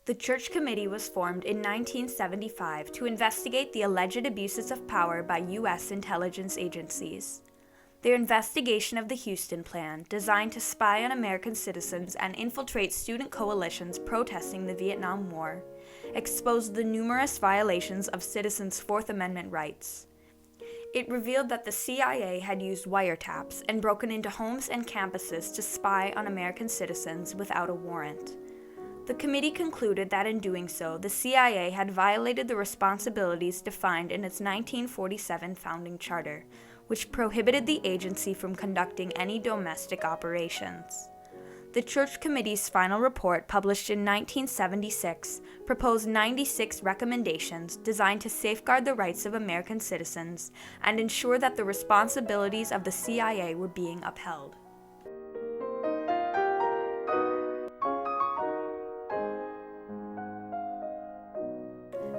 The Church Committee was formed in 1975 to investigate the alleged abuses of power by U.S. intelligence agencies. Their investigation of the Huston Plan, designed to spy on American citizens and infiltrate student coalitions protesting the Vietnam War, exposed the numerous violations of citizens' Fourth Amendment rights. It revealed that the CIA had used wiretaps and broken into homes and campuses to spy on American citizens without a warrant. The committee concluded that in doing so, the CIA had violated the responsibilities defined in its 1947 founding charter, which prohibited the agency from conducting any domestic operations. The Church Committee's final report, published in 1976, proposed 96 recommendations designed to safeguard the rights of American citizens and ensure that the responsibilities of the CIA were being upheld.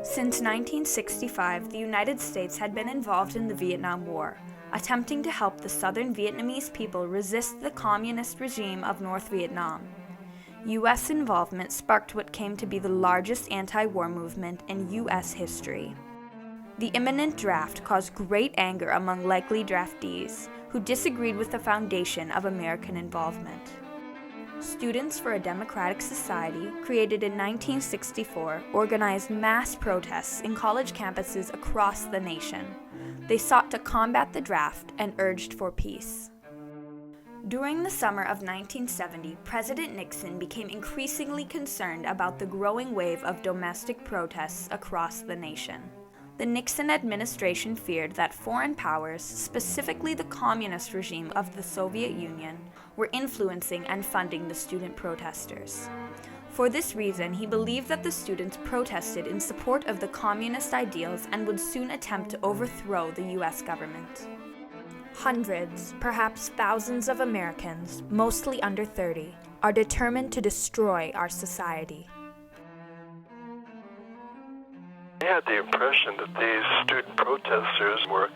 Since 1965, the United States had been involved in the Vietnam War, attempting to help the southern Vietnamese people resist the communist regime of North Vietnam. U.S. involvement sparked what came to be the largest anti-war movement in U.S. history. The imminent draft caused great anger among likely draftees, who disagreed with the foundation of American involvement. Students for a Democratic Society, created in 1964, organized mass protests in college campuses across the nation. They sought to combat the draft and urged for peace. During the summer of 1970, President Nixon became increasingly concerned about the growing wave of domestic protests across the nation. The Nixon administration feared that foreign powers, specifically the communist regime of the Soviet Union, were influencing and funding the student protesters. For this reason, he believed that the students protested in support of the communist ideals and would soon attempt to overthrow the U.S. government. Hundreds, perhaps thousands of Americans, mostly under 30, are determined to destroy our society. I had the impression that these student protesters were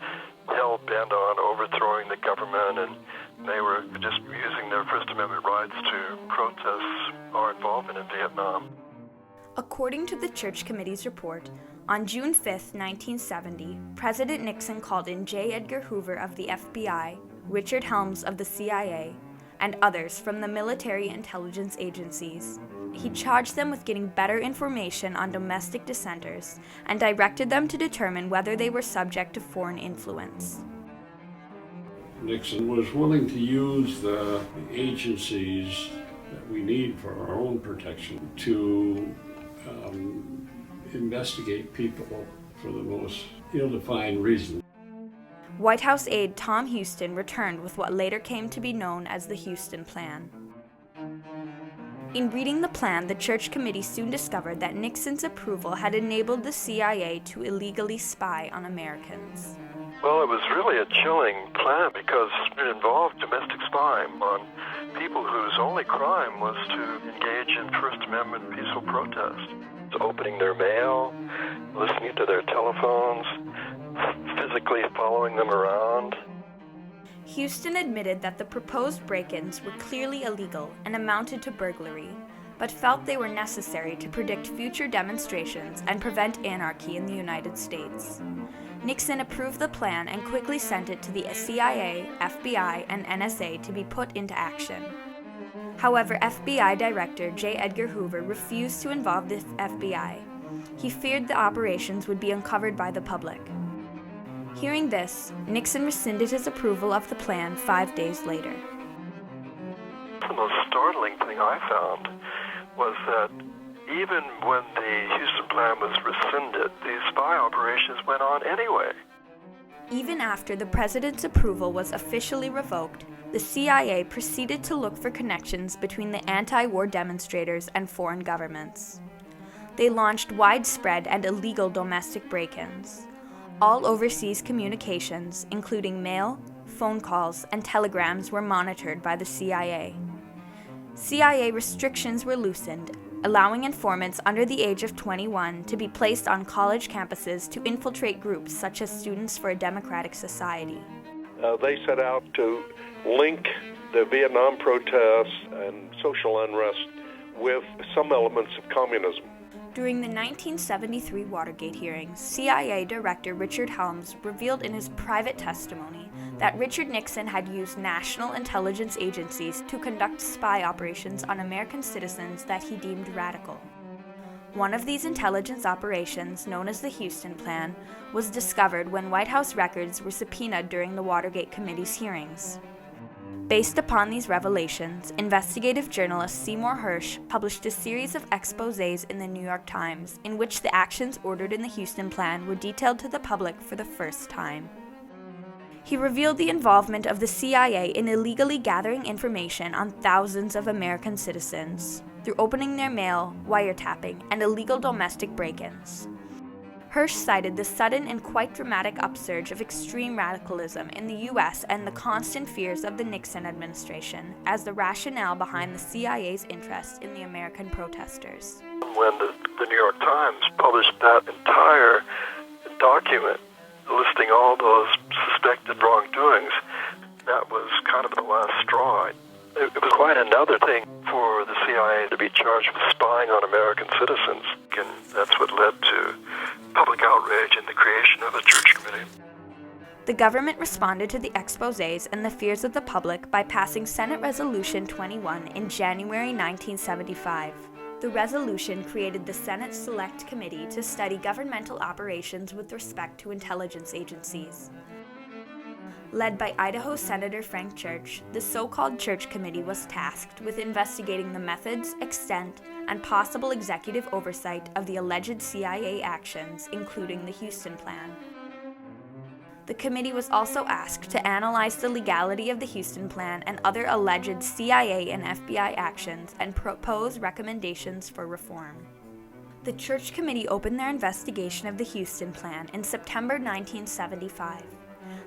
hell-bent on overthrowing the government, and they were just using their First Amendment rights to protest our involvement in Vietnam. According to the Church Committee's report, on June 5, 1970, President Nixon called in J. Edgar Hoover of the FBI, Richard Helms of the CIA, and others from the military intelligence agencies. He charged them with getting better information on domestic dissenters and directed them to determine whether they were subject to foreign influence. Nixon was willing to use the agencies that we need for our own protection to investigate people for the most ill-defined reason. White House aide Tom Huston returned with what later came to be known as the Huston Plan. In reading the plan, the Church Committee soon discovered that Nixon's approval had enabled the CIA to illegally spy on Americans. Well, it was really a chilling plan because it involved domestic spying on people whose only crime was to engage in First Amendment peaceful protest. Opening their mail, listening to their telephones, physically following them around. Huston admitted that the proposed break-ins were clearly illegal and amounted to burglary, but felt they were necessary to predict future demonstrations and prevent anarchy in the United States. Nixon approved the plan and quickly sent it to the CIA, FBI, and NSA to be put into action. However, FBI Director J. Edgar Hoover refused to involve the FBI. He feared the operations would be uncovered by the public. Hearing this, Nixon rescinded his approval of the plan 5 days later. The most startling thing I found was that even when the Huston Plan was rescinded, these spy operations went on anyway. Even after the president's approval was officially revoked, the CIA proceeded to look for connections between the anti-war demonstrators and foreign governments. They launched widespread and illegal domestic break-ins. All overseas communications, including mail, phone calls, and telegrams, were monitored by the CIA. CIA restrictions were loosened, allowing informants under the age of 21 to be placed on college campuses to infiltrate groups such as Students for a Democratic Society. They set out to link the Vietnam protests and social unrest with some elements of communism. During the 1973 Watergate hearings, CIA Director Richard Helms revealed in his private testimony that Richard Nixon had used national intelligence agencies to conduct spy operations on American citizens that he deemed radical. One of these intelligence operations, known as the Huston Plan, was discovered when White House records were subpoenaed during the Watergate Committee's hearings. Based upon these revelations, investigative journalist Seymour Hersh published a series of exposés in the New York Times in which the actions ordered in the Huston Plan were detailed to the public for the first time. He revealed the involvement of the CIA in illegally gathering information on thousands of American citizens through opening their mail, wiretapping, and illegal domestic break-ins. Hersh cited the sudden and quite dramatic upsurge of extreme radicalism in the U.S. and the constant fears of the Nixon administration as the rationale behind the CIA's interest in the American protesters. When the New York Times published that entire document listing all those suspected wrongdoings, that was kind of the last straw. It was quite another thing for the CIA to be charged with spying on American citizens, and that's what led to public outrage and the creation of a church committee. The government responded to the exposés and the fears of the public by passing Senate Resolution 21 in January 1975. The resolution created the Senate Select Committee to study governmental operations with respect to intelligence agencies. Led by Idaho Senator Frank Church, the so-called Church Committee was tasked with investigating the methods, extent, and possible executive oversight of the alleged CIA actions, including the Huston Plan. The committee was also asked to analyze the legality of the Huston Plan and other alleged CIA and FBI actions and propose recommendations for reform. The Church Committee opened their investigation of the Huston Plan in September 1975.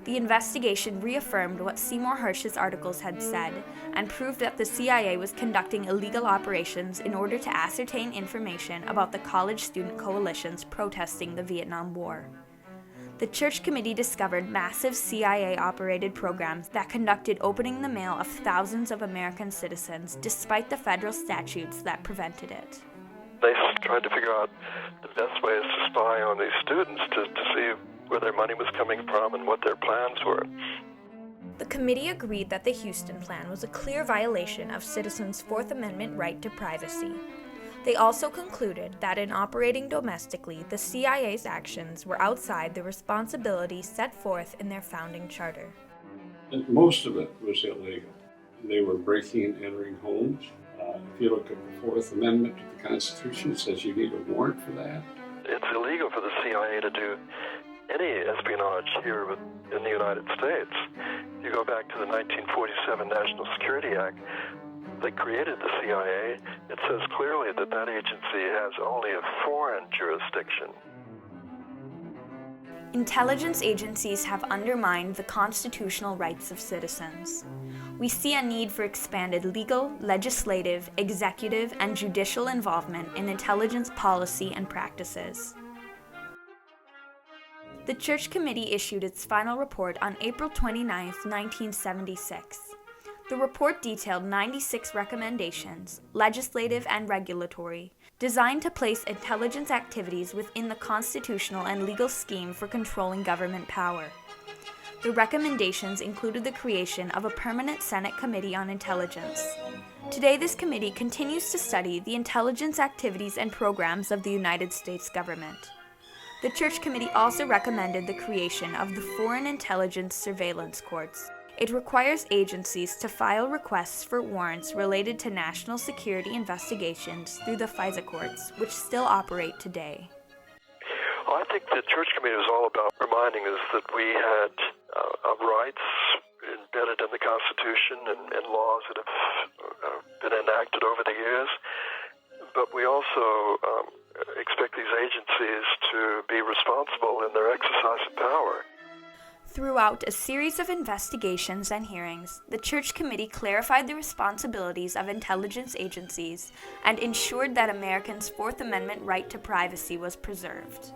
The investigation reaffirmed what Seymour Hersh's articles had said and proved that the CIA was conducting illegal operations in order to ascertain information about the college student coalitions protesting the Vietnam War. The Church Committee discovered massive CIA-operated programs that conducted opening the mail of thousands of American citizens despite the federal statutes that prevented it. They tried to figure out the best ways to spy on these students to see where their money was coming from and what their plans were. The committee agreed that the Huston Plan was a clear violation of citizens' Fourth Amendment right to privacy. They also concluded that in operating domestically, the CIA's actions were outside the responsibilities set forth in their founding charter. And most of it was illegal. They were breaking and entering homes. If you look at the Fourth Amendment to the Constitution, it says you need a warrant for that. It's illegal for the CIA to do any espionage here in the United States. You go back to the 1947 National Security Act, they created the CIA. It says clearly that that agency has only a foreign jurisdiction. Intelligence agencies have undermined the constitutional rights of citizens. We see a need for expanded legal, legislative, executive, and judicial involvement in intelligence policy and practices. The Church Committee issued its final report on April 29, 1976. The report detailed 96 recommendations, legislative and regulatory, designed to place intelligence activities within the constitutional and legal scheme for controlling government power. The recommendations included the creation of a permanent Senate Committee on Intelligence. Today, this committee continues to study the intelligence activities and programs of the United States government. The Church Committee also recommended the creation of the Foreign Intelligence Surveillance Courts. It requires agencies to file requests for warrants related to national security investigations through the FISA courts, which still operate today. Well, I think the Church Committee was all about reminding us that we had rights embedded in the Constitution and laws that have been enacted over the years, but we also expect these agencies to be responsible in their exercise of power. Throughout a series of investigations and hearings, the Church Committee clarified the responsibilities of intelligence agencies and ensured that Americans' Fourth Amendment right to privacy was preserved.